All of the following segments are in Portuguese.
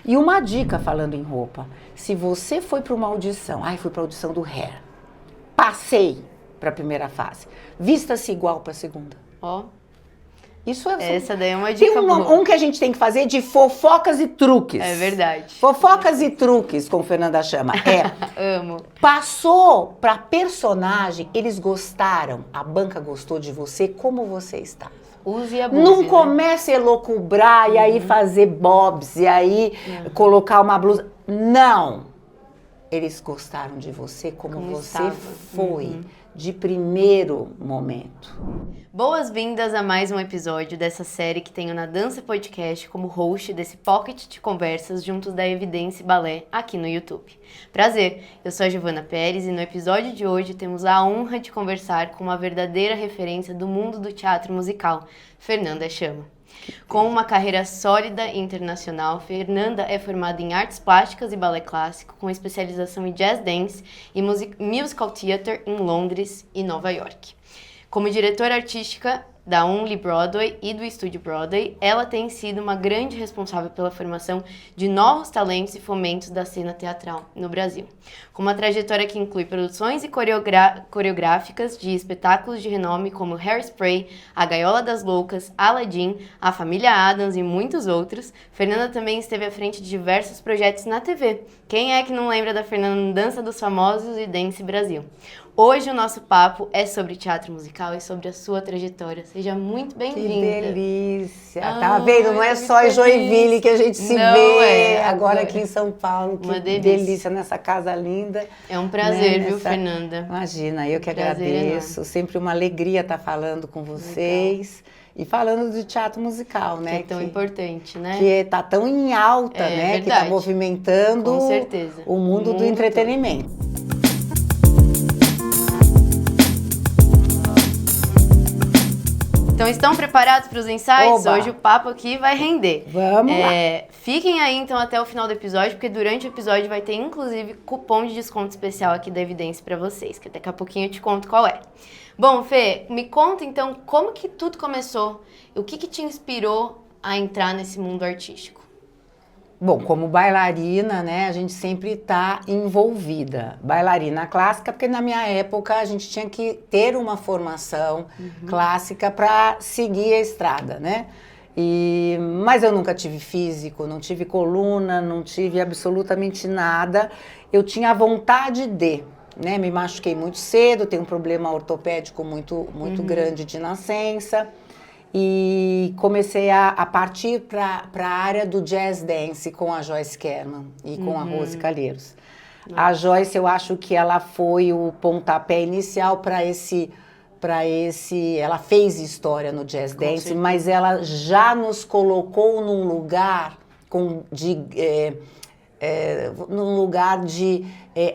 E uma dica falando em roupa, se você foi para uma audição, fui para a audição do Hair, passei para a primeira fase, vista-se igual para a segunda. Ó, Isso é... essa daí é uma dica Tem boa. um que a gente tem que fazer de fofocas e truques. É verdade. Fofocas e truques, como Fernanda chama. Amo. Passou pra personagem, eles gostaram, a banca gostou de você, como você está. Use e abuse, Não né? comece a elocubrar e aí fazer bobs, e aí colocar uma blusa. Não! Eles gostaram de você como você estava. foi, de primeiro momento. Boas-vindas a mais um episódio dessa série que tenho na Dança Podcast como host desse pocket de conversas juntos da Evidência Balé aqui no YouTube. Prazer, eu sou a Giovana Pérez e no episódio de hoje temos a honra de conversar com uma verdadeira referência do mundo do teatro musical, Fernanda Chama. Com uma carreira sólida e internacional, Fernanda é formada em artes plásticas e balé clássico, com especialização em jazz dance e musical theatre em Londres e Nova York. Como diretora artística da Only Broadway e do Estúdio Broadway, ela tem sido uma grande responsável pela formação de novos talentos e fomentos da cena teatral no Brasil. Com uma trajetória que inclui produções e coreográficas de espetáculos de renome como Hairspray, A Gaiola das Loucas, Aladdin, A Família Addams e muitos outros, Fernanda também esteve à frente de diversos projetos na TV. Quem é que não lembra da Fernanda no Dança dos Famosos e Dance Brasil? Hoje o nosso papo é sobre teatro musical e sobre a sua trajetória. Seja muito bem-vinda. Que delícia! Tá vendo? Não é só em feliz. Joinville que a gente se Não vê. é. Agora aqui em São Paulo. Uma Que delícia nessa casa linda. É um prazer, né? viu, Fernanda? Imagina, eu que Prazer agradeço. enorme. Sempre uma alegria estar falando com vocês. E falando de teatro musical, né? Que é tão importante, né? Que tá tão em alta, né? Verdade. Que tá movimentando Com certeza. o mundo do entretenimento. Então, estão preparados para os insights? Oba. Hoje o papo aqui vai render. Vamos lá. Fiquem aí, então, até o final do episódio, porque durante o episódio vai ter, inclusive, cupom de desconto especial aqui da Evidência para vocês, que daqui a pouquinho eu te conto qual é. Bom, Fê, me conta, então, como que tudo começou? O que te inspirou a entrar nesse mundo artístico? Bom, como bailarina, né, a gente sempre está envolvida. Bailarina clássica, porque na minha época a gente tinha que ter uma formação clássica para seguir a estrada, né? Mas eu nunca tive físico, não tive coluna, não tive absolutamente nada. Eu tinha a vontade de, né? Me machuquei muito cedo, tenho um problema ortopédico muito grande de nascença. E comecei a partir para a área do jazz dance com a Joyce Kerman e com a Rose Calheiros. A Joyce, eu acho que ela foi o pontapé inicial para esse... Ela fez história no jazz dance, mas ela já nos colocou num lugar de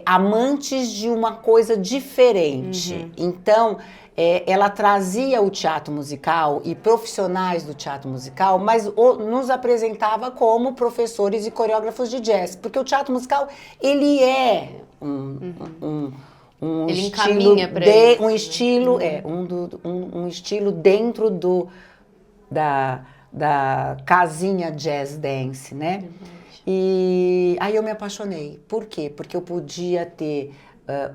amantes de uma coisa diferente. Então... ela trazia o teatro musical e profissionais do teatro musical, mas nos apresentava como professores e coreógrafos de jazz, porque o teatro musical, ele é um ele estilo encaminha para isso. Um estilo dentro da casinha jazz dance, né? E aí eu me apaixonei. Por quê? Porque eu podia ter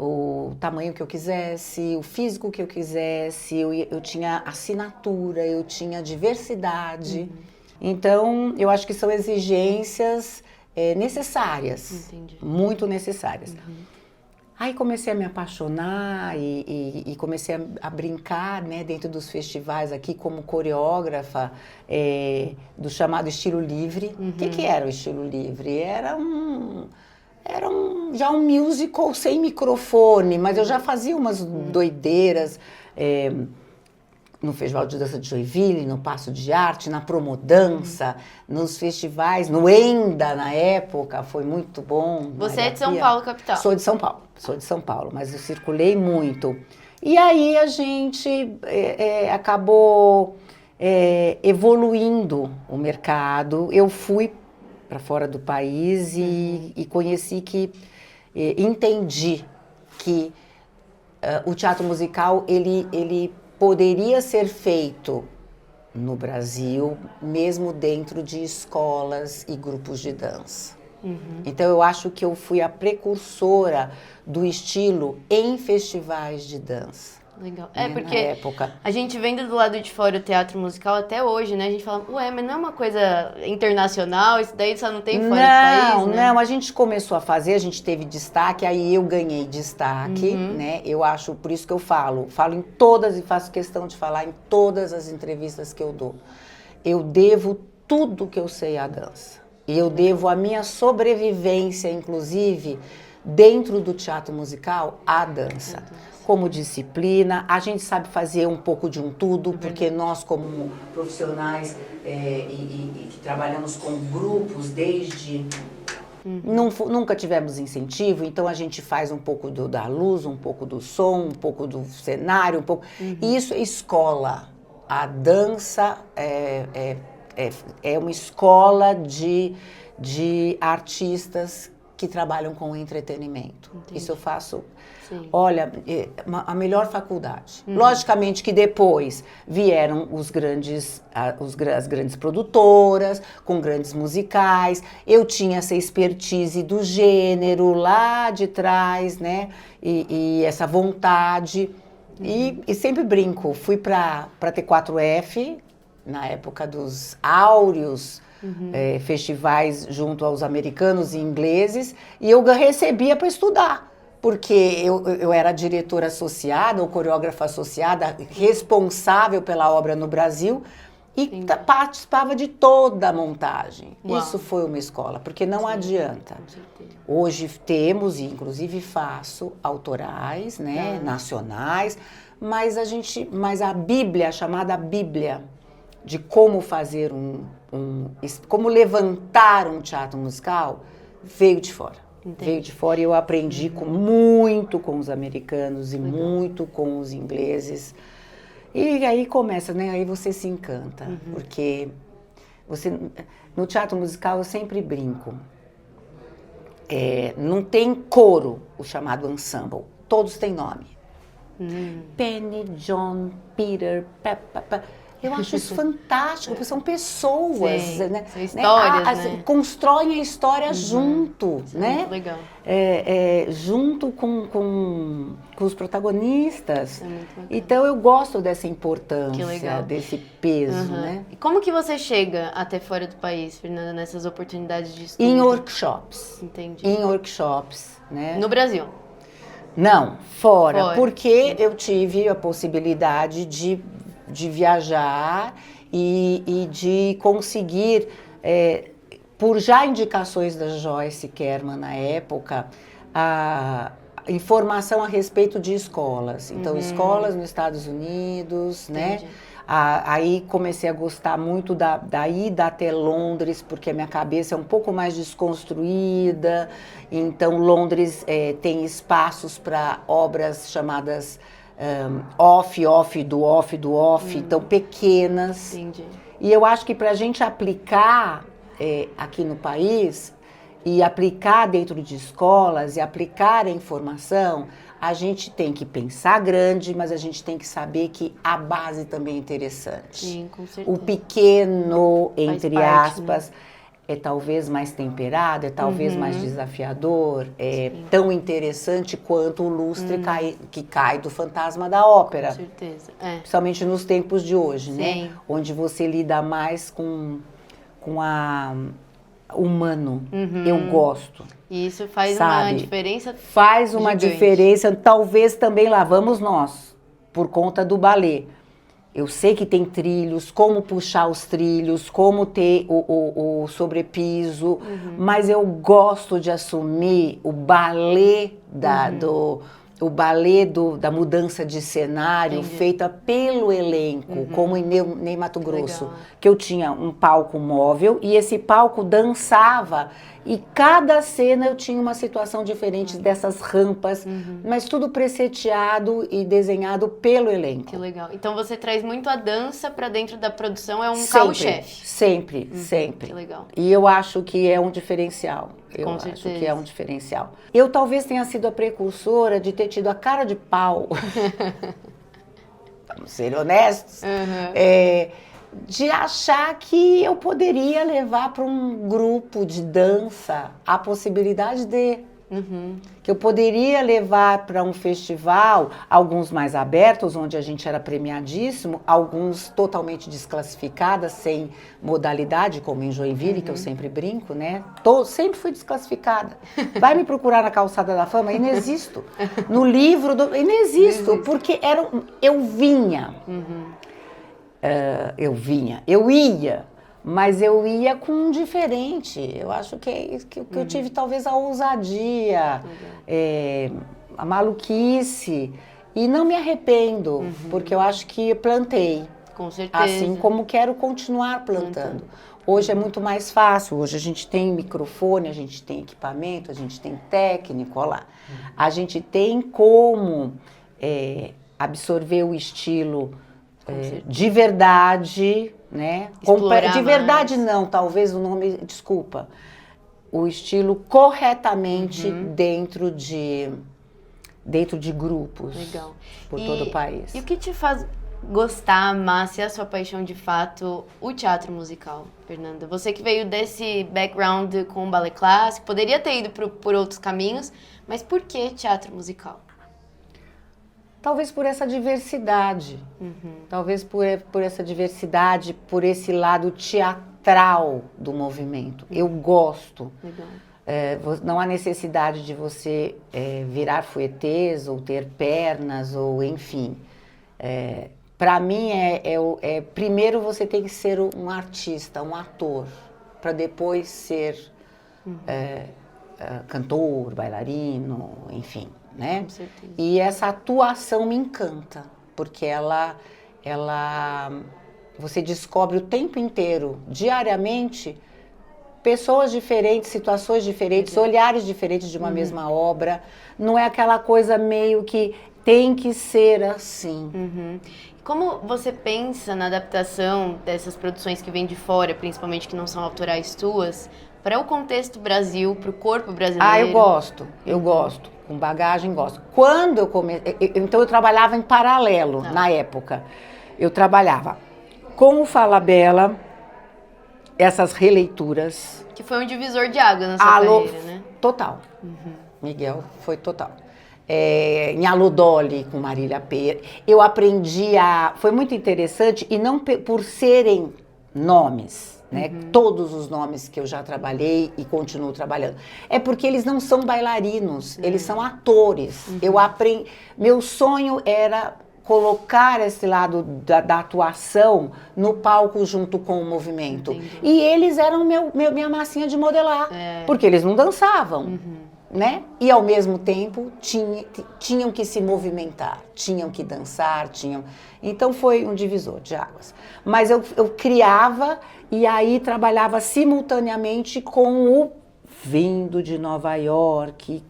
o tamanho que eu quisesse, o físico que eu quisesse, eu tinha assinatura, eu tinha diversidade. Então, eu acho que são exigências necessárias, muito necessárias. Aí comecei a me apaixonar e comecei a brincar, né, dentro dos festivais aqui como coreógrafa do chamado estilo livre. O que era o estilo livre? Era já um musical sem microfone, mas eu já fazia umas doideiras no Festival de Dança de Joinville, no Paço de Arte, na Promodança, nos festivais, no ENDA na época, foi muito bom. Você é de São Paulo, capital? Sou de São Paulo, mas eu circulei muito. E aí a gente acabou evoluindo o mercado. Eu fui para fora do país e conheci entendi que o teatro musical ele poderia ser feito no Brasil, mesmo dentro de escolas e grupos de dança. Então eu acho que eu fui a precursora do estilo em festivais de dança. Legal. Né, Porque na época. a gente vendo do lado de fora o teatro musical até hoje, né? A gente fala, ué, mas não é uma coisa internacional? Isso daí só não tem fora do país, né? Não, a gente começou a fazer, a gente teve destaque, aí eu ganhei destaque, né? Eu acho, por isso que eu falo em todas e faço questão de falar em todas as entrevistas que eu dou. Eu devo tudo que eu sei à dança. E eu devo a minha sobrevivência, inclusive, dentro do teatro musical, à dança. Como disciplina, a gente sabe fazer um pouco de um tudo, porque nós como profissionais que trabalhamos com grupos desde... Nunca tivemos incentivo, então a gente faz um pouco da luz, um pouco do som, um pouco do cenário, um pouco... Isso é escola. A dança é uma escola de artistas que trabalham com entretenimento. Entendi. Isso eu faço... Sim. Olha, a melhor faculdade. Logicamente que depois vieram as grandes produtoras, com grandes musicais. Eu tinha essa expertise do gênero lá de trás, né? E essa vontade. E sempre brinco, fui para T4F, na época dos áureos festivais junto aos americanos e ingleses, e eu recebia para estudar. Porque eu era diretora associada, ou coreógrafa associada, responsável pela obra no Brasil, e participava de toda a montagem. Uau. Isso foi uma escola, porque não adianta. Hoje temos, e inclusive faço, autorais, né, nacionais, mas a Bíblia, a chamada Bíblia, de como fazer como levantar um teatro musical, veio de fora. Entendi. Veio de fora e eu aprendi muito com os americanos e muito com os ingleses. E aí começa, né? Aí você se encanta, porque no teatro musical eu sempre brinco. Não tem coro, o chamado ensemble. Todos têm nome. Penny, John, Peter, Peppa. Eu acho isso fantástico, porque são pessoas, sim, né? São histórias, né? Constroem a história junto, isso né? É muito legal. Junto com os protagonistas. É muito legal. Então eu gosto dessa importância, desse peso, né? E como que você chega até fora do país, Fernanda, nessas oportunidades de estudo? Em workshops. Entendi. Em workshops, né? No Brasil? Não, fora. Porque eu tive a possibilidade de viajar e de conseguir, por já indicações da Joyce Kerman na época, a informação a respeito de escolas. Então, escolas nos Estados Unidos, né? Aí comecei a gostar muito da ida até Londres, porque a minha cabeça é um pouco mais desconstruída. Então, Londres tem espaços para obras chamadas... off, então pequenas. Entendi. E eu acho que para a gente aplicar aqui no país, e aplicar dentro de escolas, e aplicar a informação, a gente tem que pensar grande, mas a gente tem que saber que a base também é interessante. Sim, com certeza. O pequeno, entre parte, aspas... Né? É talvez mais temperado, é talvez mais desafiador, Sim. tão interessante quanto o lustre que cai do fantasma da ópera. Com certeza. Principalmente nos tempos de hoje, Sim. né? Onde você lida mais com a humano. Eu gosto. E isso faz sabe? Uma diferença Faz uma gigante. diferença, talvez também lá vamos nós, por conta do balé. Eu sei que tem trilhos, como puxar os trilhos, como ter o sobrepiso, mas eu gosto de assumir o balé da mudança de cenário feita pelo elenco, como em Ney Matogrosso, legal. Que eu tinha um palco móvel e esse palco dançava. E cada cena eu tinha uma situação diferente dessas rampas, mas tudo preseteado e desenhado pelo elenco. Que legal. Então você traz muito a dança para dentro da produção, é um carro-chefe. Sempre. Que legal. E eu acho que é um diferencial. Com acho certeza. que é um diferencial. Eu talvez tenha sido a precursora de ter tido a cara de pau. Vamos ser honestos. de achar que eu poderia levar para um grupo de dança a possibilidade de... que eu poderia levar para um festival, alguns mais abertos, onde a gente era premiadíssimo, alguns totalmente desclassificadas, sem modalidade, como em Joinville, que eu sempre brinco, né? Sempre fui desclassificada. Vai me procurar na Calçada da Fama, e não existo. No livro, e não existo, porque eu vinha. Eu ia. Mas eu ia com um diferente. Eu acho que eu tive talvez a ousadia, a maluquice. E não me arrependo, porque eu acho que plantei. Com certeza. Assim como quero continuar plantando. Hoje é muito mais fácil. Hoje a gente tem microfone, a gente tem equipamento, a gente tem técnico, olha lá. A gente tem como absorver o estilo de verdade, né? De verdade mais. Não, talvez o nome, desculpa, o estilo corretamente dentro de grupos. Legal. Por todo o país. E o que te faz gostar, amar, se é a sua paixão de fato, o teatro musical, Fernanda? Você que veio desse background com o ballet clássico, poderia ter ido por outros caminhos, mas por que teatro musical? Talvez por essa diversidade, talvez por essa diversidade, por esse lado teatral do movimento. Eu gosto. Não há necessidade de você virar fouettez ou ter pernas, ou enfim. Para mim, primeiro você tem que ser um artista, um ator, para depois ser cantor, bailarino, enfim. Né? Com certeza. E essa atuação me encanta, porque você descobre o tempo inteiro, diariamente, pessoas diferentes, situações diferentes, olhares diferentes de uma mesma obra. Não é aquela coisa meio que tem que ser assim. Como você pensa na adaptação dessas produções que vêm de fora, principalmente que não são autorais tuas, para o contexto Brasil, para o corpo brasileiro? Eu gosto. Com bagagem, gosto. Quando eu comecei... Então, eu trabalhava em paralelo, na época. Eu trabalhava com o Falabella, essas releituras. Que foi um divisor de água na sua carreira, né? Total. Miguel, foi total. Em Alô Dolly, com Marília Pêra. Eu aprendi a... Foi muito interessante, e não por serem nomes... Né? Todos os nomes que eu já trabalhei e continuo trabalhando. É porque eles não são bailarinos, eles são atores. Meu sonho era colocar esse lado da atuação no palco junto com o movimento. E eles eram minha massinha de modelar, porque eles não dançavam. Né? E ao mesmo tempo tinham que se movimentar, tinham que dançar, então foi um divisor de águas. Mas eu criava e aí trabalhava simultaneamente com o vindo de Nova York,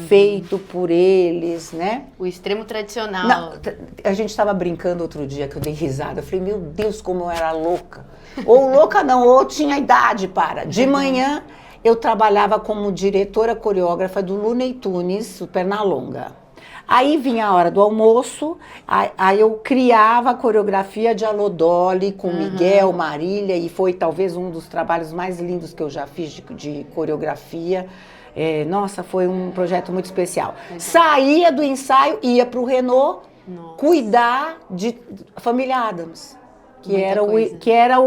feito por eles, né? O extremo tradicional. Não, a gente estava brincando outro dia, que eu dei risada, eu falei, meu Deus, como eu era louca. Ou louca não, ou tinha idade para. De manhã... Eu trabalhava como diretora coreógrafa do Looney Tunes, Supernalonga. Aí vinha a hora do almoço, aí eu criava a coreografia de Alô Dolly com Miguel, Marília, e foi talvez um dos trabalhos mais lindos que eu já fiz de coreografia. Nossa, foi um projeto muito especial. Saía do ensaio, ia para o Renault, cuidar de Família Adams. Que era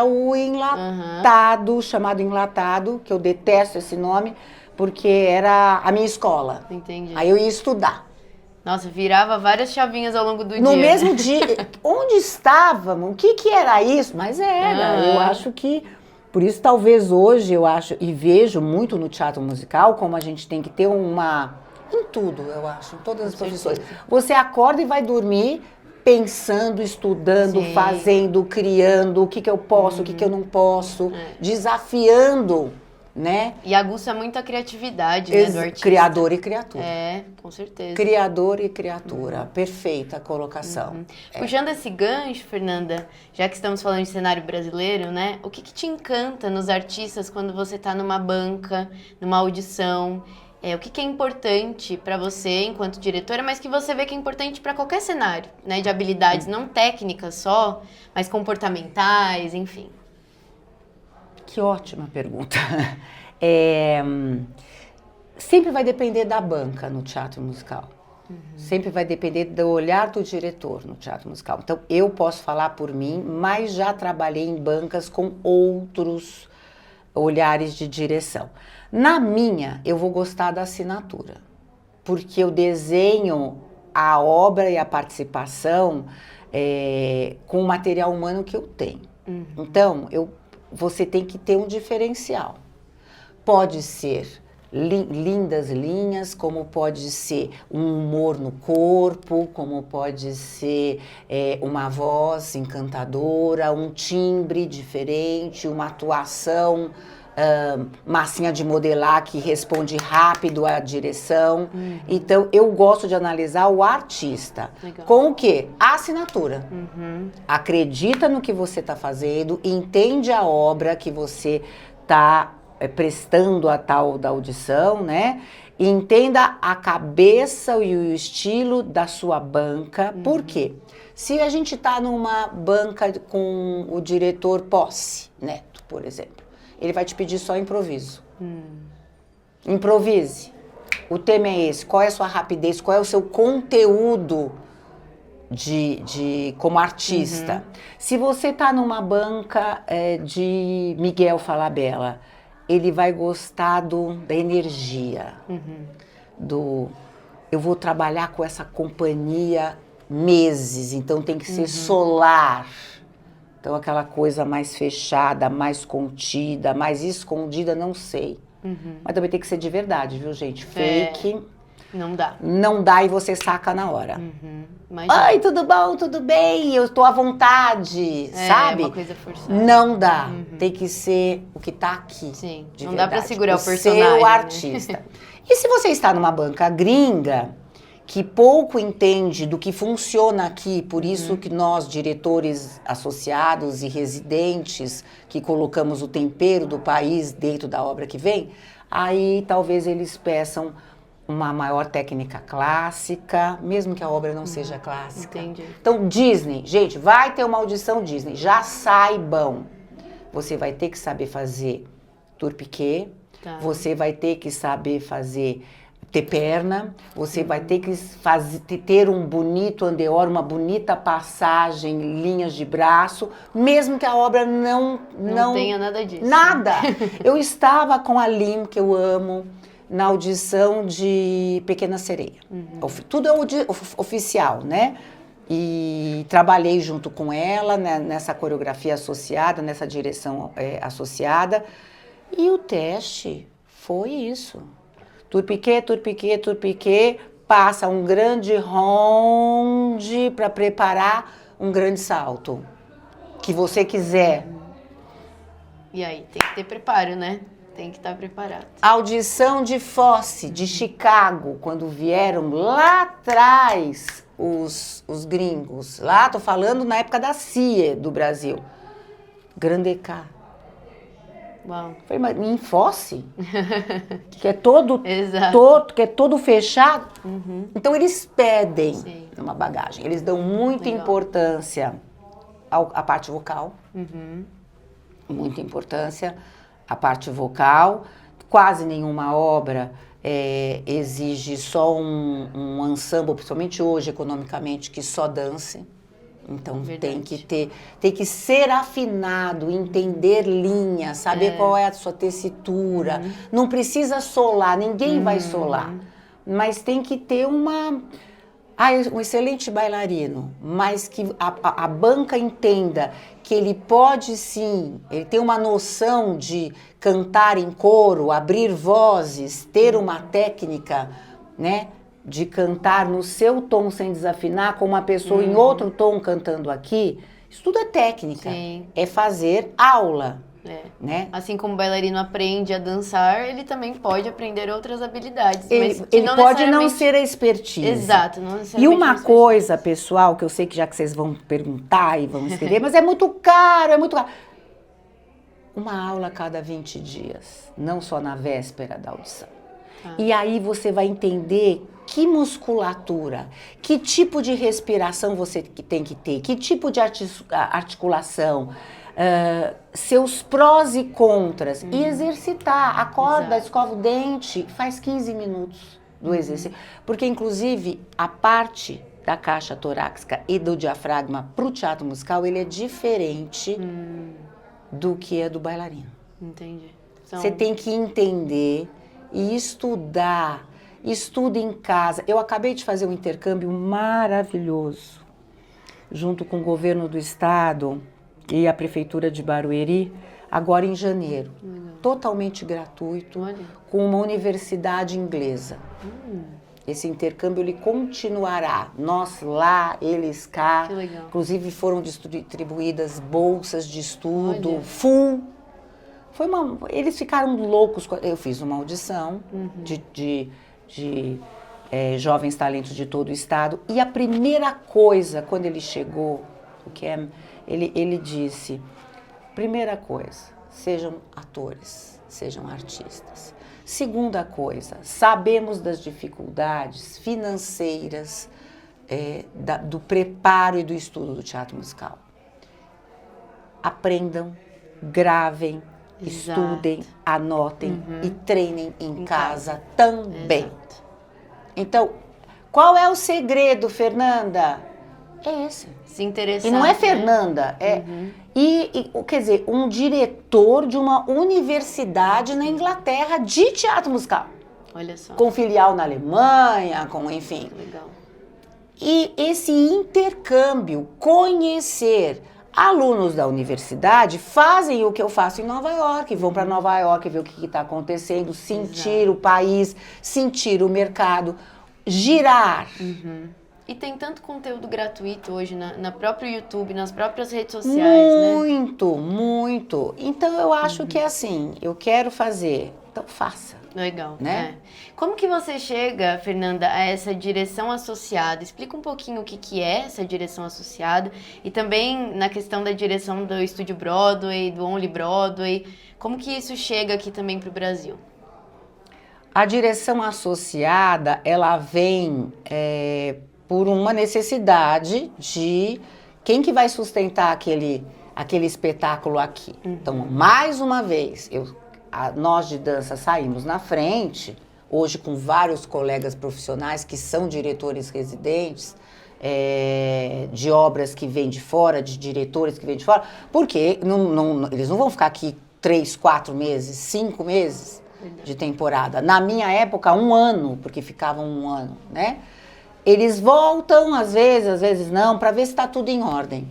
o enlatado, chamado enlatado, que eu detesto esse nome, porque era a minha escola. Entendi. Aí eu ia estudar. Nossa, virava várias chavinhas ao longo do dia. No mesmo dia, onde estávamos, o que era isso? Mas era, eu acho que... Por isso, talvez hoje, eu acho, e vejo muito no teatro musical, como a gente tem que ter em tudo, eu acho, em todas as profissões. Você acorda e vai dormir... pensando, estudando, fazendo, criando, o que eu posso, o que eu não posso, desafiando, né? E aguça muito a criatividade, né, do artista. Criador e criatura. Com certeza. Criador e criatura, perfeita colocação. Puxando esse gancho, Fernanda, já que estamos falando de cenário brasileiro, né? O que te encanta nos artistas quando você está numa banca, numa audição, o que que é importante para você enquanto diretora, mas que você vê que é importante para qualquer cenário, né? De habilidades não técnicas só, mas comportamentais, enfim. Que ótima pergunta. Sempre vai depender da banca no teatro musical. Sempre vai depender do olhar do diretor no teatro musical. Então, eu posso falar por mim, mas já trabalhei em bancas com outros olhares de direção. Na minha, eu vou gostar da assinatura, porque eu desenho a obra e a participação com o material humano que eu tenho. Então, você tem que ter um diferencial. Pode ser lindas linhas, como pode ser um humor no corpo, como pode ser uma voz encantadora, um timbre diferente, uma atuação, massinha de modelar que responde rápido à direção. Então, eu gosto de analisar o artista. Legal. Com o quê? A assinatura. Acredita no que você está fazendo, entende a obra que você está prestando a tal da audição, né? Entenda a cabeça e o estilo da sua banca. Por quê? Se a gente está numa banca com o diretor Posse Neto, por exemplo, ele vai te pedir só improviso. Improvise. O tema é esse. Qual é a sua rapidez? Qual é o seu conteúdo como artista? Se você está numa banca de Miguel Falabella, ele vai gostar da energia, eu vou trabalhar com essa companhia meses, então tem que ser solar. Então aquela coisa mais fechada, mais contida, mais escondida, não sei. Mas também tem que ser de verdade, viu, gente? Fake... Não dá. Não dá e você saca na hora. Imagina. Oi, tudo bom? Tudo bem? Eu tô à vontade, sabe? É uma coisa forçada. Não dá. Tem que ser o que tá aqui. Sim. De Não verdade. dá pra segurar o personagem. Seu né? artista. E se você está numa banca gringa, que pouco entende do que funciona aqui, por isso que nós, diretores associados e residentes, que colocamos o tempero do país dentro da obra que vem, aí talvez eles peçam uma maior técnica clássica, mesmo que a obra não seja clássica. Entendi. Então, Disney, gente, vai ter uma audição Disney, já saibam. Você vai ter que saber fazer tourniquet, você vai ter que saber ter perna, você vai ter que ter um bonito andeor, uma bonita passagem, linhas de braço, mesmo que a obra não tenha nada disso. Nada! Eu estava com a Lim, que eu amo, na audição de Pequena Sereia. Tudo é oficial, né? E trabalhei junto com ela nessa coreografia associada, nessa direção associada. E o teste foi isso. Tourniquet, tourniquet, tourniquet, passa um grande ronde para preparar um grande salto. Que você quiser. E aí, tem que ter preparo, né? Tem que estar preparado. Audição de Fosse, de Chicago, quando vieram lá atrás os gringos. Lá, tô falando na época da CIA do Brasil. Grande-K. Uau. Foi em Fosse, que é todo fechado. Então eles pedem uma bagagem. Eles dão muita importância à parte vocal. Muita importância. A parte vocal, quase nenhuma obra exige só um ensemble, principalmente hoje, economicamente, que só dance. Então tem que ser afinado, entender linha, saber qual é a sua tessitura. Não precisa solar, ninguém vai solar. Mas tem que ter um excelente bailarino, mas que a banca entenda que ele pode sim, ele tem uma noção de cantar em coro, abrir vozes, ter uma técnica, né, de cantar no seu tom sem desafinar, com uma pessoa em outro tom cantando aqui. Isso tudo é técnica, é fazer aula. Né? Assim como o bailarino aprende a dançar, ele também pode aprender outras habilidades. Ele não pode não ser a expertise. Exato, não necessariamente. E uma coisa, pessoal, que eu sei que já que vocês vão perguntar e vão escrever, mas é muito caro, Uma aula a cada 20 dias, não só na véspera da audição. E aí você vai entender que musculatura, que tipo de respiração você tem que ter, que tipo de articulação, seus prós e contras. E exercitar, acorda, escova o dente, faz 15 minutos do exercício. Porque, inclusive, a parte da caixa torácica e do diafragma para o teatro musical, ele é diferente do que é do bailarino. Entendi. Você tem que entender e estudar. Estuda em casa. Eu acabei de fazer um intercâmbio maravilhoso, junto com o governo do estado e a prefeitura de Barueri, agora em janeiro. Totalmente gratuito, com uma universidade inglesa. Esse intercâmbio ele continuará. Nós lá, eles cá. Que legal. Inclusive foram distribuídas bolsas de estudo full. Eles ficaram loucos. Eu fiz uma audição de jovens talentos de todo o estado. E a primeira coisa, quando ele chegou, ele disse, primeira coisa, sejam atores, sejam artistas. Segunda coisa, sabemos das dificuldades financeiras do preparo e do estudo do teatro musical. Aprendam, gravem, estudem, anotem e treinem em casa também. Exato. Então, qual é o segredo, Fernanda? É esse. Se interessar. E não é Fernanda, quer dizer, um diretor de uma universidade na Inglaterra de teatro musical. Olha só. Com filial na Alemanha, enfim. Legal. E esse intercâmbio, conhecer alunos da universidade fazem o que eu faço em Nova York, vão para Nova York ver o que está acontecendo, sentir o país, sentir o mercado, girar. E tem tanto conteúdo gratuito hoje na própria YouTube, nas próprias redes sociais, Muito, muito. Então eu acho que é assim, eu quero fazer, então faça. Legal, né? Como que você chega, Fernanda, a essa direção associada? Explica um pouquinho o que é essa direção associada e também na questão da direção do Estúdio Broadway, do Only Broadway. Como que isso chega aqui também para o Brasil? A direção associada, ela vem por uma necessidade de quem que vai sustentar aquele espetáculo aqui. Então, mais uma vez, nós de dança saímos na frente, hoje com vários colegas profissionais que são diretores residentes, de obras que vêm de fora, de diretores que vêm de fora, porque eles não vão ficar aqui 3, 4 meses, 5 meses de temporada. Na minha época, 1 ano, porque ficavam 1 ano, né? Eles voltam, às vezes não, para ver se está tudo em ordem.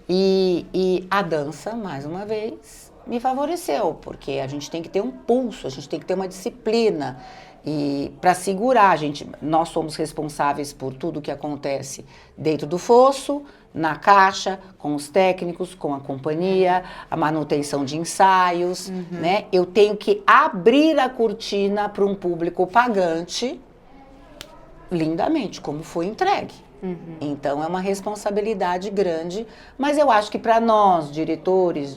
E a dança, mais uma vez, me favoreceu, porque a gente tem que ter um pulso, a gente tem que ter uma disciplina. E para segurar, nós somos responsáveis por tudo que acontece dentro do fosso, na caixa, com os técnicos, com a companhia, a manutenção de ensaios, né? Eu tenho que abrir a cortina para um público pagante lindamente, como foi entregue. Então é uma responsabilidade grande, mas eu acho que para nós, diretores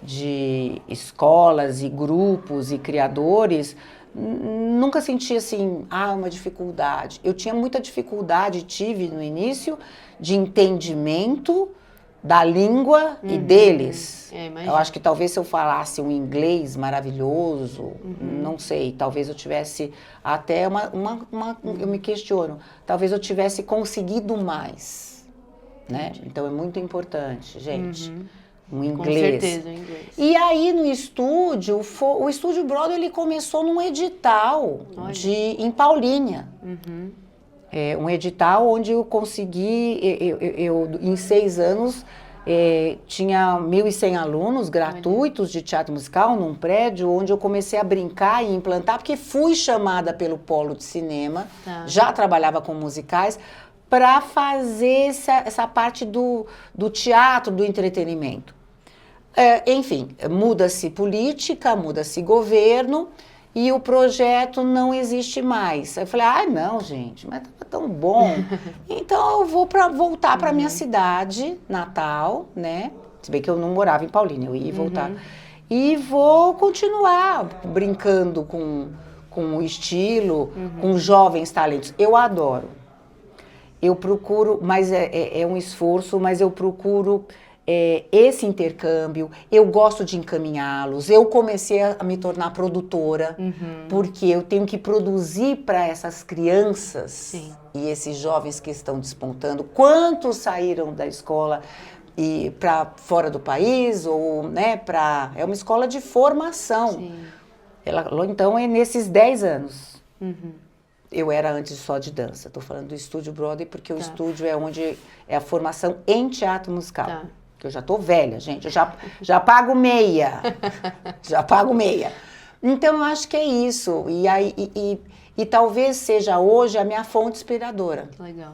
de escolas e grupos e criadores, nunca senti assim, uma dificuldade. Eu tinha muita dificuldade, tive no início, de entendimento da língua e deles. Eu acho que talvez se eu falasse um inglês maravilhoso, não sei, talvez eu tivesse até eu me questiono, talvez eu tivesse conseguido mais, né? Então é muito importante, gente. Um inglês. Com certeza, o inglês. E aí no estúdio, o Estúdio Broadway, ele começou num edital em Paulínia. Um edital onde eu consegui, em 6 anos, tinha 1.100 alunos gratuitos de teatro musical num prédio onde eu comecei a brincar e implantar, porque fui chamada pelo Polo de Cinema, já trabalhava com musicais, para fazer essa parte do teatro, do entretenimento. Enfim, muda-se política, muda-se governo e o projeto não existe mais. Eu falei, não, gente, mas tá tão bom. Então eu vou voltar para minha cidade natal, né? Se bem que eu não morava em Paulínia, eu ia voltar. E vou continuar brincando com com o estilo, com jovens talentos. Eu adoro. Eu procuro, mas é um esforço, mas eu procuro esse intercâmbio. Eu gosto de encaminhá-los. Eu comecei a me tornar produtora, porque eu tenho que produzir para essas crianças. Sim. E esses jovens que estão despontando. Quantos saíram da escola e para fora do país, ou, né, é uma escola de formação. Sim. Então, é nesses 10 anos. Eu era antes só de dança. Estou falando do Estúdio Broadway, porque o estúdio é onde é a formação em teatro musical. Tá. Que eu já estou velha, gente. Eu já pago meia. Já pago meia. Então, eu acho que é isso. E talvez seja hoje a minha fonte inspiradora. Que legal.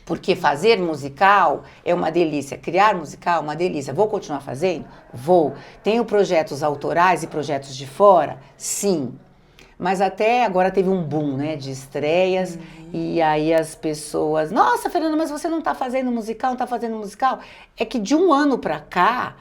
Porque fazer musical é uma delícia, criar musical é uma delícia. Vou continuar fazendo? Vou. Tenho projetos autorais e projetos de fora? Sim. Mas até agora teve um boom, né, de estreias, e aí as pessoas... Nossa, Fernanda, mas você não está fazendo musical, não está fazendo musical? É que de um ano para cá,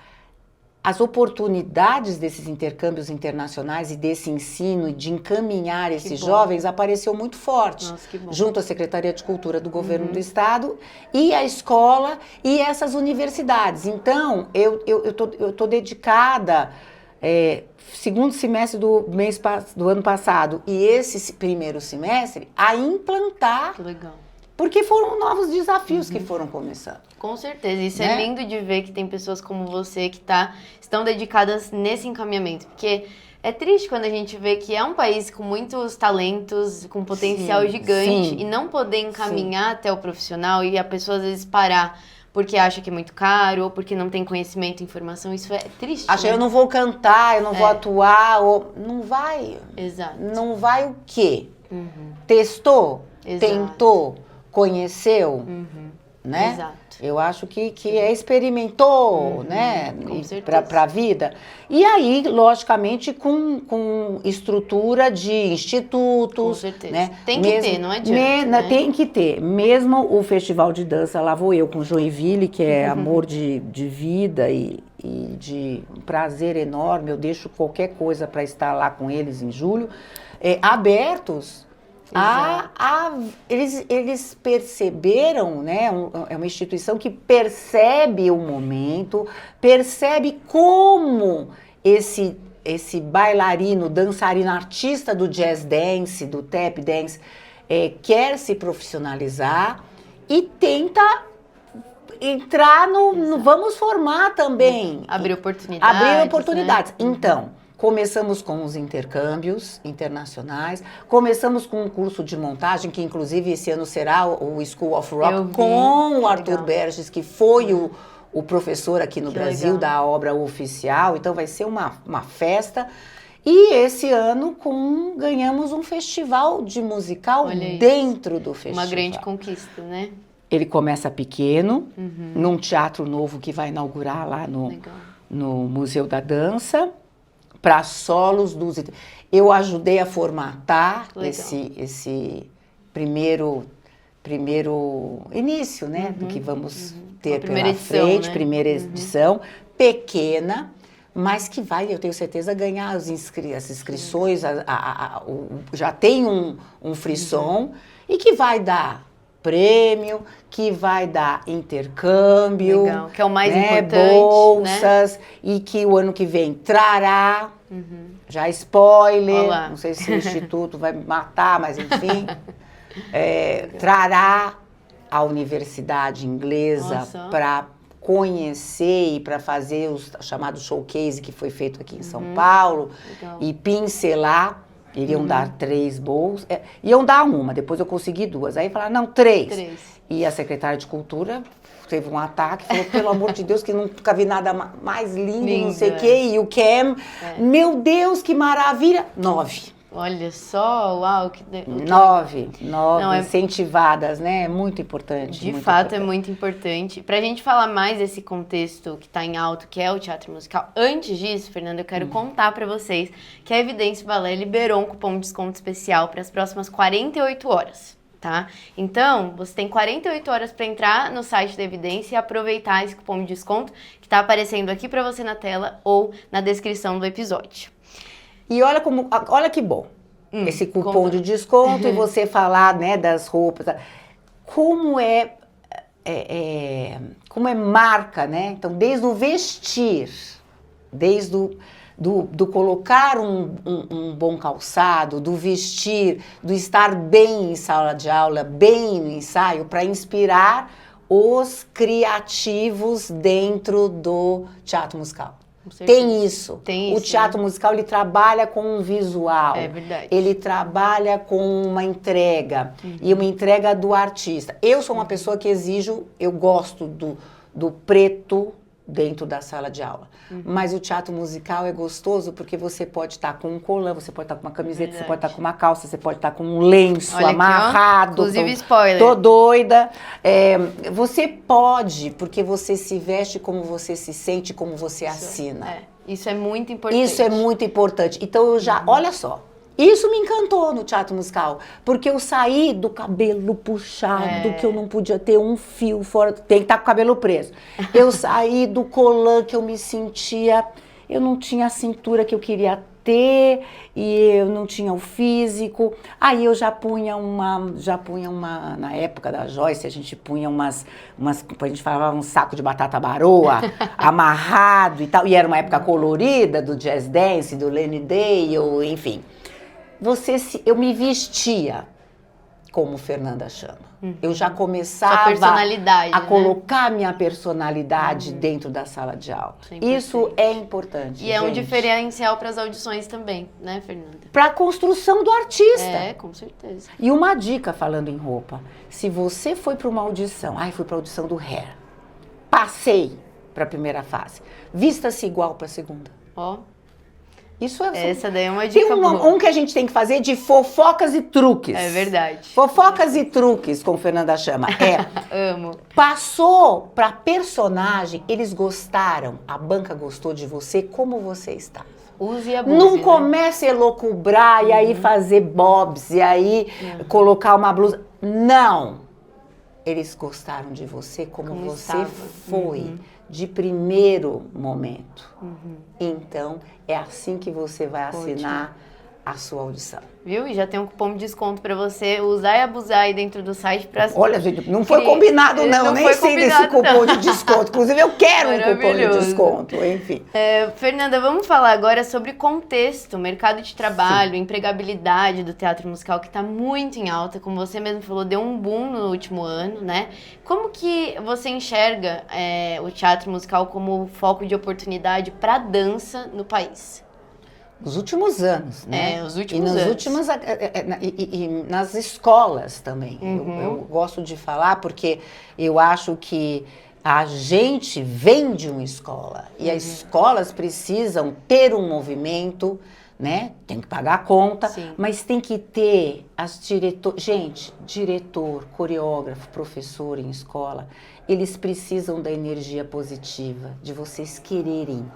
as oportunidades desses intercâmbios internacionais e desse ensino e de encaminhar esses jovens apareceu muito forte. Nossa, que bom. Junto à Secretaria de Cultura do Governo do Estado e a escola e essas universidades. Então, eu tô dedicada, segundo semestre do ano passado e esse primeiro semestre, a implantar. Que legal. Porque foram novos desafios que foram começando. Com certeza, isso é lindo de ver que tem pessoas como você que estão dedicadas nesse encaminhamento, porque é triste quando a gente vê que é um país com muitos talentos, com potencial gigante, e não poder encaminhar até o profissional e a pessoa às vezes parar porque acha que é muito caro ou porque não tem conhecimento e informação, isso é triste. Acha, né? eu não vou cantar, eu não vou atuar, ou... não vai. Exato. Não vai o quê? Testou? Exato. Tentou? Conheceu? Né? Exato. Eu acho que experimentou, né? Com certeza. Para a vida. E aí, logicamente, com estrutura de institutos. Com certeza. Né? Tem que ter, não adianta. Né? Tem que ter. Mesmo o Festival de Dança, lá vou eu com Joinville, que é amor de vida e de um prazer enorme. Eu deixo qualquer coisa para estar lá com eles em julho. Abertos. Eles perceberam, né? É uma instituição que percebe o momento, percebe como esse bailarino, dançarino, artista do jazz dance, do tap dance, quer se profissionalizar e tenta entrar no vamos formar também. Abrir oportunidades. Abrir oportunidades. Né? Então, começamos com os intercâmbios internacionais, começamos com um curso de montagem, que inclusive esse ano será o School of Rock, com o Arthur Berges, que foi o professor aqui no Brasil da obra oficial, então vai ser uma festa. E esse ano ganhamos um festival de musical dentro do festival. Uma grande conquista, né? Ele começa pequeno, num teatro novo que vai inaugurar lá no Museu da Dança, para solos dos... Eu ajudei a formatar esse primeiro início, né? Do que vamos ter pela frente, né? Primeira edição, pequena, mas que vai, eu tenho certeza, ganhar as inscrições, já tem um frisson, e que vai dar prêmio, que vai dar intercâmbio, legal, que é o mais importante, bolsas, né? E que o ano que vem trará, já spoiler, olá. Não sei se o Instituto vai me matar, mas enfim, trará a universidade inglesa para conhecer e para fazer o chamado showcase que foi feito aqui em São Paulo, legal. E pincelar. Iriam dar 3 bolsas, iam dar uma, depois eu consegui 2. Aí falaram, não, 3. E a secretária de Cultura teve um ataque, falou, pelo amor de Deus, que nunca vi nada mais lindo, não sei o quê. E o Cam, meu Deus, que maravilha, 9. Olha só, uau. 9 incentivadas, né? É muito importante. De fato, é muito importante. Pra gente falar mais desse contexto que tá em alto, que é o teatro musical, antes disso, Fernanda, eu quero contar pra vocês que a Evidência Ballet liberou um cupom de desconto especial para as próximas 48 horas. Tá? Então, você tem 48 horas para entrar no site da Evidência e aproveitar esse cupom de desconto que tá aparecendo aqui pra você na tela ou na descrição do episódio. E olha que bom. esse cupom de desconto e você falar, né, das roupas. Como como é marca, né? Então, desde o vestir, desde do colocar um bom calçado, do vestir, do estar bem em sala de aula, bem no ensaio, para inspirar os criativos dentro do teatro musical. Tem isso. O teatro musical, ele trabalha com um visual. É verdade. Ele trabalha com uma entrega. E uma entrega do artista. Eu sou uma pessoa que eu gosto do preto dentro da sala de aula. Mas o teatro musical é gostoso porque você pode estar com um colã, você pode estar com uma camiseta, você pode estar com uma calça, você pode estar com um lenço amarrado. Inclusive spoiler. Tô doida. Você pode, porque você se veste como você se sente, como você assina. Isso é muito importante. Isso é muito importante. Então eu já, olha só. Isso me encantou no teatro musical, porque eu saí do cabelo puxado, que eu não podia ter um fio fora, tem que estar com o cabelo preso. Eu saí do colã que eu me sentia, eu não tinha a cintura que eu queria ter e eu não tinha o físico. Aí eu já punha uma, na época da Joyce, a gente punha a gente falava um saco de batata baroa, amarrado e tal, e era uma época colorida do jazz dance, do Lenny Dale, enfim. Eu me vestia como Fernanda Chama. Eu já começava a colocar minha personalidade dentro da sala de aula. Isso é importante. E é um diferencial para as audições também, né, Fernanda? Para a construção do artista. Com certeza. E uma dica falando em roupa. Se você foi para uma audição, fui para a audição do Hair, passei para a primeira fase, vista-se igual para a segunda. Isso essa daí é uma dica boa. Um que a gente tem que fazer de fofocas e truques. É verdade. Fofocas e truques com Fernanda Chama. Amo. Passou pra personagem, eles gostaram, a banca gostou de você como você está. Use e abuse, não comece a elocubrar e aí fazer bobs e aí colocar uma blusa. Não. Eles gostaram de você como você foi. De primeiro momento. Então, é assim que você vai assinar a sua audição. Viu? E já tem um cupom de desconto para você usar e abusar aí dentro do site. Olha, gente, não foi combinado não nem sei desse cupom de desconto. Inclusive, eu quero um cupom de desconto, enfim. Fernanda, vamos falar agora sobre contexto, mercado de trabalho, empregabilidade do teatro musical, que está muito em alta, como você mesmo falou, deu um boom no último ano, né? Como que você enxerga o teatro musical como foco de oportunidade para a dança no país? Os últimos anos, né? Os últimos anos. E nas escolas também. Eu gosto de falar porque eu acho que a gente vem de uma escola. E as escolas precisam ter um movimento, né? Tem que pagar a conta, mas tem que ter diretor, coreógrafo, professor em escola, eles precisam da energia positiva, de vocês quererem,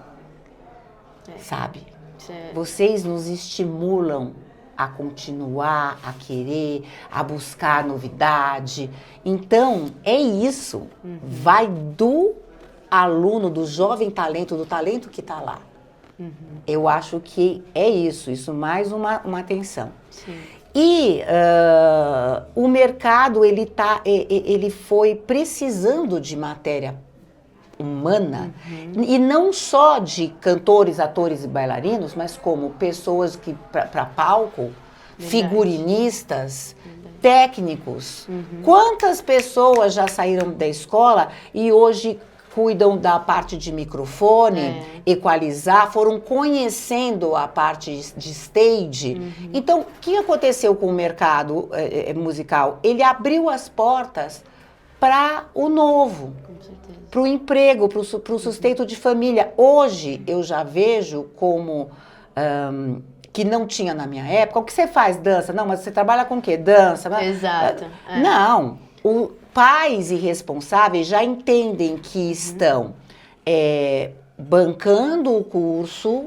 sabe? Vocês nos estimulam a continuar, a querer, a buscar novidade. Então, é isso. Vai do aluno, do jovem talento, do talento que está lá. Eu acho que é isso. Isso mais uma atenção. E o mercado, ele foi precisando de matéria humana, e não só de cantores, atores e bailarinos, mas como pessoas que para palco, figurinistas, técnicos. Quantas pessoas já saíram da escola e hoje cuidam da parte de microfone, equalizar, foram conhecendo a parte de stage. Então, o que aconteceu com o mercado musical? Ele abriu as portas para o novo, para o emprego, para o sustento de família. Hoje eu já vejo como que não tinha na minha época. O que você faz? Dança? Não, mas você trabalha com o quê? Dança? Exato. Não, pais irresponsáveis já entendem que estão bancando o curso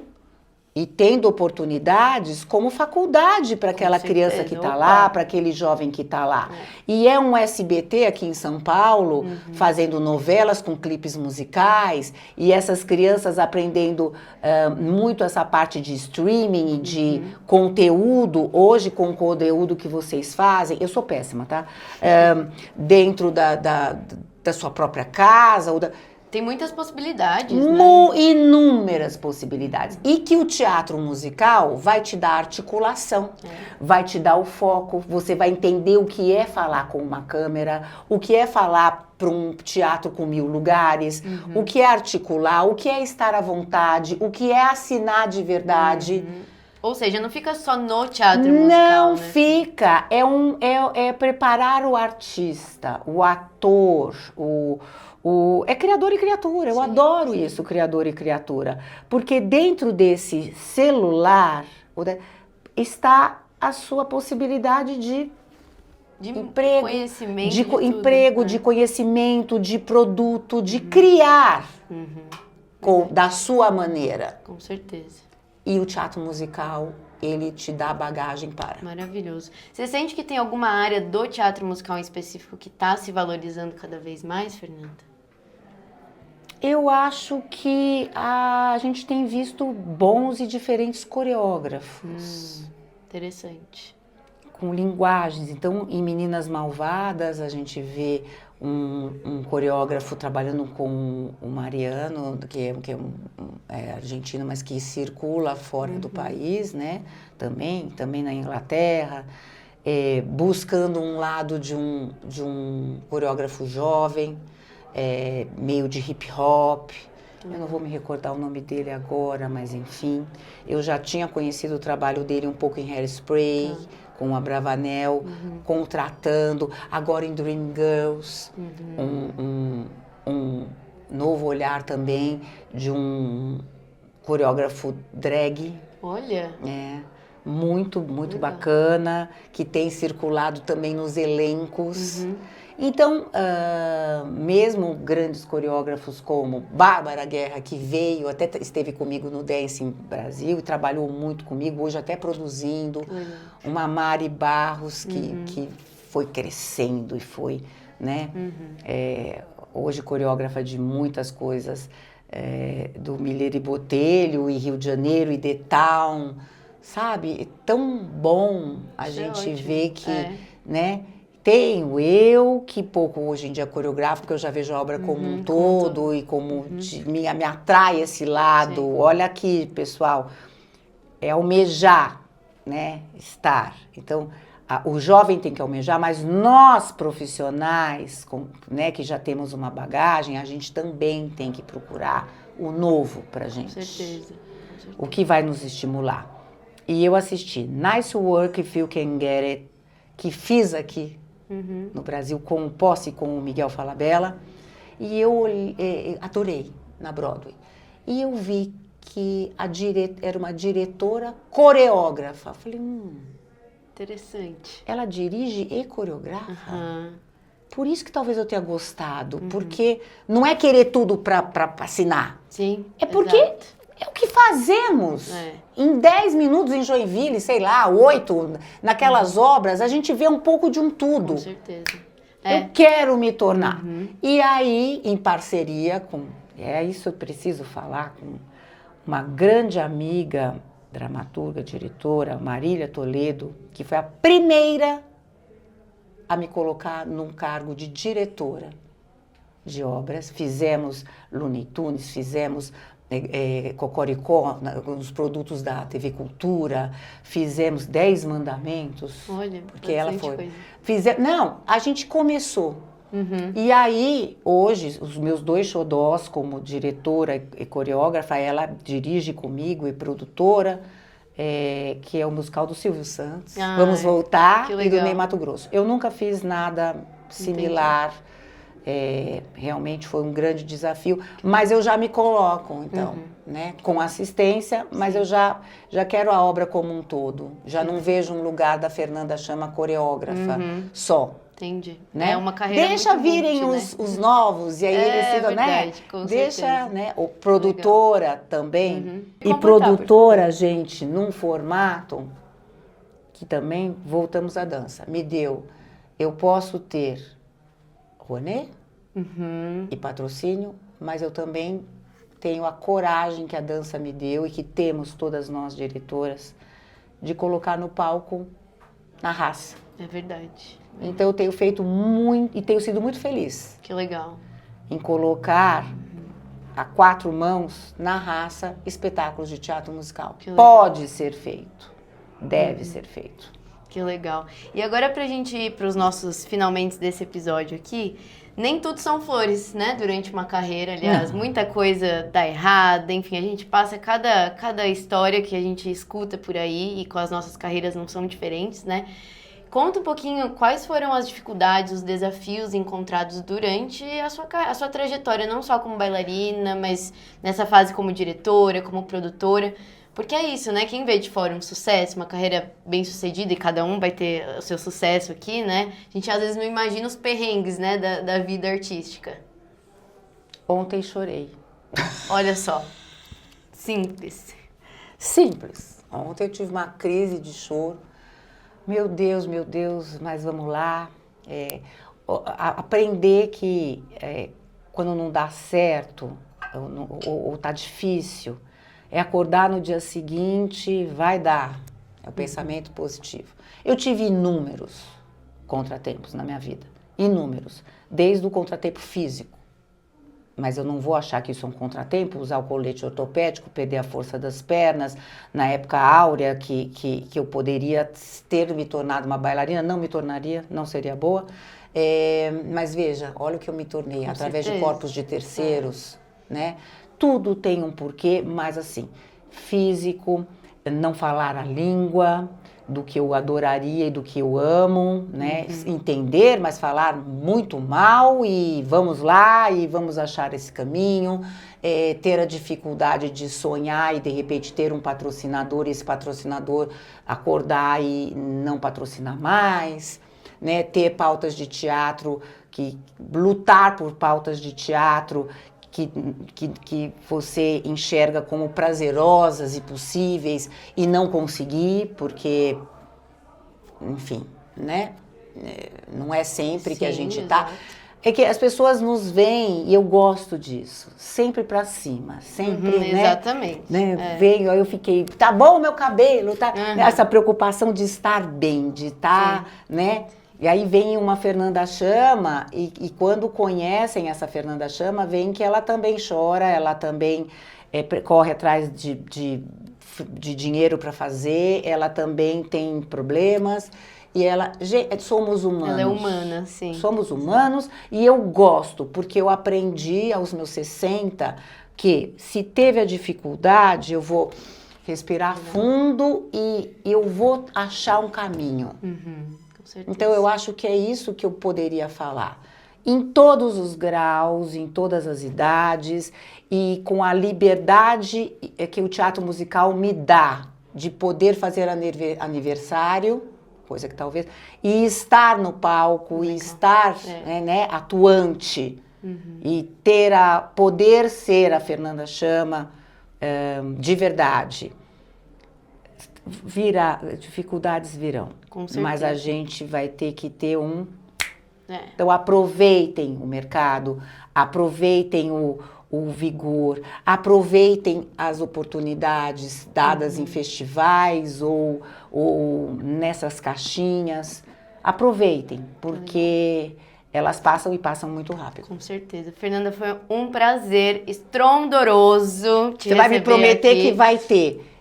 e tendo oportunidades como faculdade para aquela criança que está lá, para aquele jovem que está lá. E é um SBT aqui em São Paulo, fazendo novelas com clipes musicais, e essas crianças aprendendo muito essa parte de streaming e de conteúdo, hoje com o conteúdo que vocês fazem, eu sou péssima, tá? Dentro da sua própria casa, ou tem muitas possibilidades, né? Inúmeras possibilidades. E que o teatro musical vai te dar articulação, vai te dar o foco, você vai entender o que é falar com uma câmera, o que é falar para um teatro com 1000 lugares, o que é articular, o que é estar à vontade, o que é assinar de verdade. Ou seja, não fica só no teatro musical, não, né? Fica. É preparar o artista, o ator, é criador e criatura. Eu adoro isso, criador e criatura. Porque dentro desse celular está a sua possibilidade de emprego, conhecimento, de conhecimento, de produto, de criar da sua maneira. Com certeza. E o teatro musical, ele te dá bagagem para. Maravilhoso. Você sente que tem alguma área do teatro musical em específico que está se valorizando cada vez mais, Fernanda? Eu acho que a gente tem visto bons e diferentes coreógrafos. Interessante. Com linguagens. Então, em Meninas Malvadas, a gente vê um coreógrafo trabalhando com o Mariano, que é argentino, mas que circula fora do país, né? Também na Inglaterra, buscando um lado de um coreógrafo jovem, meio de hip hop. Eu não vou me recordar o nome dele agora, mas enfim. Eu já tinha conhecido o trabalho dele um pouco em Hairspray, com a Bravanel, contratando. Agora em Dreamgirls, um novo olhar também de um coreógrafo drag. Olha! Muito bacana, que tem circulado também nos elencos. Então, mesmo grandes coreógrafos como Bárbara Guerra, que veio, até esteve comigo no Dancing Brasil e trabalhou muito comigo, hoje até produzindo, uma Mari Barros, que foi crescendo e foi, né, hoje coreógrafa de muitas coisas, do Miller e Botelho, e Rio de Janeiro, e The Town, sabe? É tão bom a gente ver que, né? Tenho eu, que pouco hoje em dia coreografo, porque eu já vejo a obra como um todo e como me atrai esse lado. Sim. Olha aqui, pessoal, é almejar, né? Estar. Então, o jovem tem que almejar, mas nós profissionais, né, que já temos uma bagagem, a gente também tem que procurar o novo pra gente. Com certeza. O que vai nos estimular. E eu assisti Nice Work If You Can Get It, que fiz aqui no Brasil com o Posse, com o Miguel Falabella, e eu adorei na Broadway. E eu vi que era uma diretora coreógrafa. Falei, interessante. Ela dirige e coreografa? Por isso que talvez eu tenha gostado, porque não é querer tudo para assinar. Sim, é porque é o que fazemos. Em 10 minutos em Joinville, sei lá, 8, naquelas obras, a gente vê um pouco de um tudo. Com certeza. Eu quero me tornar. E aí, em parceria com... isso eu preciso falar com uma grande amiga, dramaturga, diretora, Marília Toledo, que foi a primeira a me colocar num cargo de diretora de obras. Fizemos Looney Tunes, fizemos Cocoricó, os produtos da TV Cultura, fizemos 10 Mandamentos. Olha, porque ela foi. Não, a gente começou. E aí, hoje, os meus 2 xodós como diretora e coreógrafa, ela dirige comigo e produtora, que é o musical do Silvio Santos. Vamos Voltar, e do Ney Matogrosso. Eu nunca fiz nada similar. Realmente foi um grande desafio, mas eu já me coloco, então, né, com assistência, mas eu já quero a obra como um todo. Já não vejo um lugar da Fernanda Chama coreógrafa só. Entendi. Né? É uma carreira Deixa muito virem multi, né? os novos, e aí eles ficam, verdade, né? com Deixa, certeza. né? O produtora também. Uhum. E Comportar, por produtora, favor. gente, num formato que também, voltamos à dança, me deu. Eu posso ter Rouanet Uhum. e patrocínio, mas eu também tenho a coragem que a dança me deu e que temos todas nós diretoras de colocar no palco na raça. É verdade. Então eu tenho feito muito e tenho sido muito feliz Que legal. em colocar a 4 mãos na raça espetáculos de teatro musical. Que legal. Pode ser feito, deve ser feito. Que legal. E agora pra gente ir pros nossos finalmente desse episódio aqui, nem tudo são flores, né? Durante uma carreira, aliás, Não. muita coisa dá errada, enfim, a gente passa cada história que a gente escuta por aí e com as nossas carreiras não são diferentes, né? Conta um pouquinho quais foram as dificuldades, os desafios encontrados durante a sua trajetória, não só como bailarina, mas nessa fase como diretora, como produtora. Porque é isso, né? Quem vê de fora um sucesso, uma carreira bem sucedida, e cada um vai ter o seu sucesso aqui, né? A gente às vezes não imagina os perrengues, né, da vida artística. Ontem chorei. Olha só. Simples. Simples. Ontem eu tive uma crise de choro. Meu Deus, mas vamos lá. Aprender que quando não dá certo ou tá difícil, é acordar no dia seguinte, vai dar. É o pensamento positivo. Eu tive inúmeros contratempos na minha vida. Inúmeros. Desde o contratempo físico. Mas eu não vou achar que isso é um contratempo, usar o colete ortopédico, perder a força das pernas. Na época áurea, que eu poderia ter me tornado uma bailarina, não me tornaria, não seria boa. Mas veja, olha o que eu me tornei, Com através certeza. de corpos de terceiros, né? Tudo tem um porquê, mas assim, físico, não falar a língua do que eu adoraria e do que eu amo, né? Entender, mas falar muito mal e vamos lá e vamos achar esse caminho. Ter a dificuldade de sonhar e de repente ter um patrocinador e esse patrocinador acordar e não patrocinar mais, né? Ter pautas de teatro, lutar por pautas de teatro que você enxerga como prazerosas e possíveis e não conseguir, porque, enfim, né? Não é sempre que a gente tá. Exato. É que as pessoas nos veem, e eu gosto disso, sempre pra cima, sempre, né? Exatamente. Veio, aí eu fiquei, tá bom o meu cabelo, tá? Uhum. Essa preocupação de estar bem, de estar, né? E aí vem uma Fernanda Chama, e quando conhecem essa Fernanda Chama, veem que ela também chora, ela também corre atrás de dinheiro para fazer, ela também tem problemas, e somos humanos. Ela é humana, sim. Somos humanos, e eu gosto, porque eu aprendi aos meus 60 que se teve a dificuldade, eu vou respirar fundo e eu vou achar um caminho. Então, eu acho que é isso que eu poderia falar. Em todos os graus, em todas as idades, e com a liberdade que o teatro musical me dá de poder fazer aniversário, coisa que talvez, e estar no palco, e estar né, atuante, e poder ser a Fernanda Chama de verdade. Dificuldades virão, Com certeza. mas a gente vai ter que ter Então aproveitem o mercado, aproveitem o vigor, aproveitem as oportunidades dadas em festivais ou nessas caixinhas, aproveitem, porque elas passam e passam muito rápido. Com certeza. Fernanda, foi um prazer estrondoroso te Você vai me receber prometer aqui. que vai ter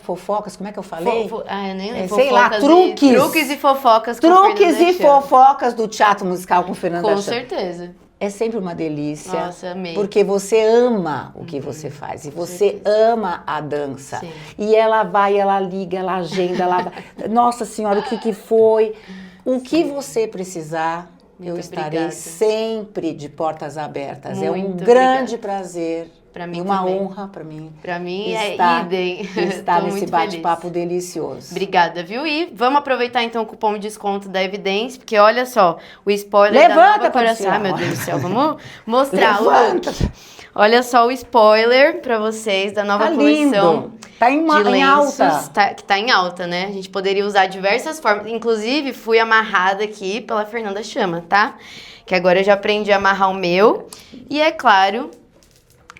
fofocas, como é que eu falei? Eu nem lembro. Sei lá, truques. Truques e fofocas com Truques Fernanda e Chama. fofocas do teatro musical com Fernanda Com Chama. certeza. É sempre uma delícia. Nossa, amei. Porque você ama o que você faz. E você ama a dança. Sim. E ela vai, ela liga, ela agenda, ela vai. Nossa Senhora, o que foi? O que você precisar, eu estarei obrigada. sempre de portas abertas. É um Muito grande obrigada. prazer Pra mim E uma também. honra para mim. Pra mim Estar- é idem. Estar Tô nesse muito bate-papo feliz. delicioso. Obrigada, viu? E vamos aproveitar então o cupom de desconto da Evidência, porque olha só, o spoiler da Levanta, nova coração. Priscila. Ai, meu Deus do céu, vamos mostrar o Levanta. look. Olha só o spoiler pra vocês da nova Tá coleção. lindo. Tá em De lenços, alta. que tá em alta, né? A gente poderia usar diversas formas. Inclusive, fui amarrada aqui pela Fernanda Chama, tá? Que agora eu já aprendi a amarrar o meu. E é claro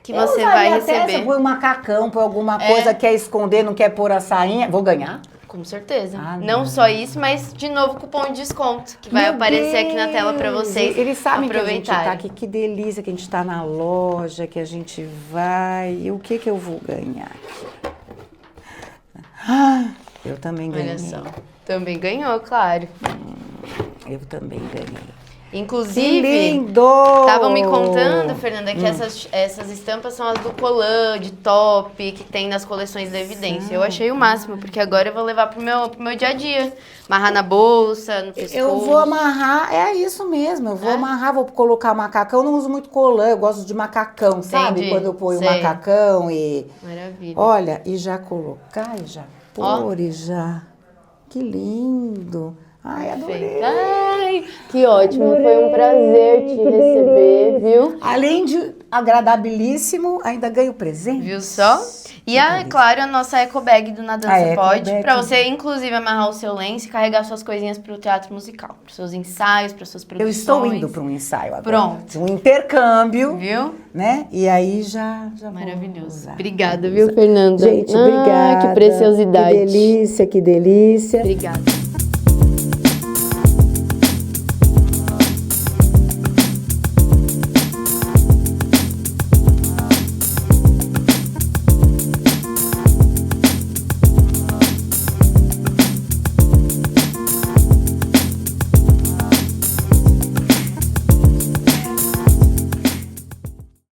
que Eu você usaria vai até receber. se põe um macacão, põe alguma coisa, quer esconder, não quer pôr a sainha. Vou ganhar? Com certeza. Ah, não não. só isso, mas de novo cupom de desconto que vai Meu aparecer aqui na tela pra Deus! vocês. Eles sabem que a gente tá aproveitarem. aqui, que delícia, que a gente tá na loja, que a gente vai. E o que eu vou ganhar aqui? Ah, eu também ganhei. Olha só. Também ganhou, claro. Eu também ganhei. Que Inclusive, lindo! estavam me contando, Fernanda, que essas estampas são as do colã, de top, que tem nas coleções da Evidência. Eu achei o máximo, porque agora eu vou levar pro meu dia a dia. Amarrar na bolsa, no pescoço. Eu vou amarrar, é isso mesmo, eu vou amarrar, vou colocar macacão, não uso muito colã, eu gosto de macacão, sabe? Entendi, Quando eu ponho sei. macacão e... Maravilha. Olha, e já colocar, e já Ó. pôr, e já... Que lindo! Ai, adorei! Perfeito. Ai, que ótimo. Foi um prazer te receber, viu? Além de agradabilíssimo, ainda ganho presente. Viu só? E, é claro, a nossa eco bag do Na Dança A eco Pode, bag. pra você, inclusive, amarrar o seu lenço e carregar suas coisinhas pro teatro musical, pros seus ensaios, para suas Eu produções. estou indo para um ensaio agora. Pronto. Um intercâmbio, Viu? né? E aí já vou Maravilhoso. usar. Obrigada, viu, Fernanda? Gente, Ah, obrigada. que preciosidade. Que delícia, que delícia. Obrigada.